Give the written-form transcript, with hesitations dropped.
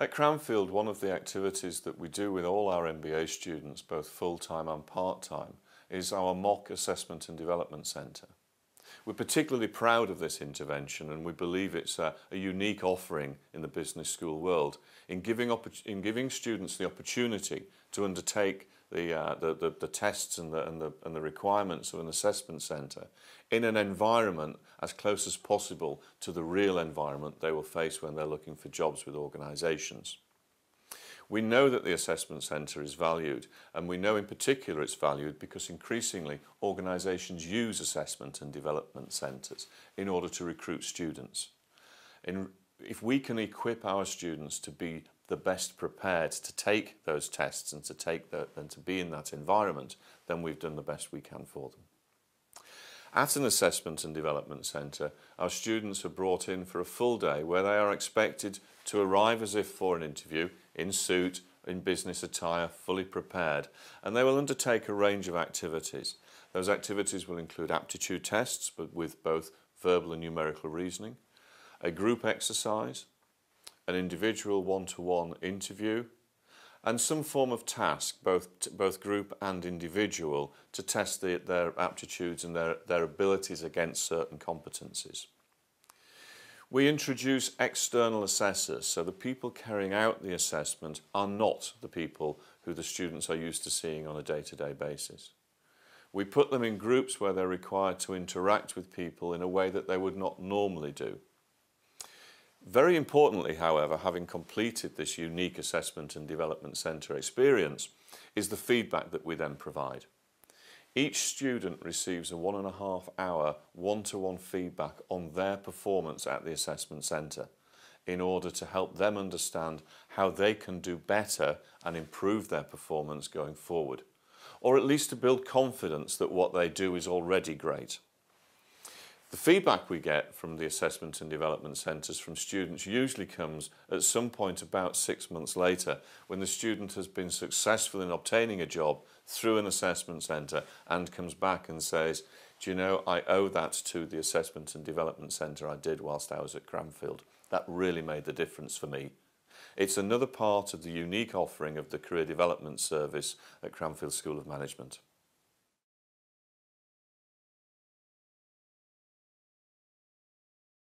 At Cranfield, one of the activities that we do with all our MBA students, both full-time and part-time, is our mock assessment and development centre. We're particularly proud of this intervention, and we believe it's a unique offering in the business school world in giving students the opportunity to undertake the tests and the requirements of an assessment centre in an environment as close as possible to the real environment they will face when they're looking for jobs with organisations. We know that the assessment centre is valued, and we know in particular it's valued because increasingly organisations use assessment and development centres in order to recruit students. If we can equip our students to be the best prepared to take those tests and to be in that environment, then we've done the best we can for them. At an assessment and development centre, our students are brought in for a full day where they are expected to arrive as if for an interview, in suit, in business attire, fully prepared, and they will undertake a range of activities. Those activities will include aptitude tests, but with both verbal and numerical reasoning, a group exercise, an individual one-to-one interview, and some form of task, both group and individual, to test their aptitudes and their abilities against certain competencies. We introduce external assessors, so the people carrying out the assessment are not the people who the students are used to seeing on a day-to-day basis. We put them in groups where they're required to interact with people in a way that they would not normally do. Very importantly, however, having completed this unique assessment and development centre experience, is the feedback that we then provide. Each student receives a 1.5 hour one-to-one feedback on their performance at the assessment centre in order to help them understand how they can do better and improve their performance going forward, or at least to build confidence that what they do is already great. The feedback we get from the assessment and development centres from students usually comes at some point about 6 months later, when the student has been successful in obtaining a job through an assessment centre and comes back and says, "Do you know, I owe that to the assessment and development centre I did whilst I was at Cranfield. That really made the difference for me." It's another part of the unique offering of the Career Development Service at Cranfield School of Management.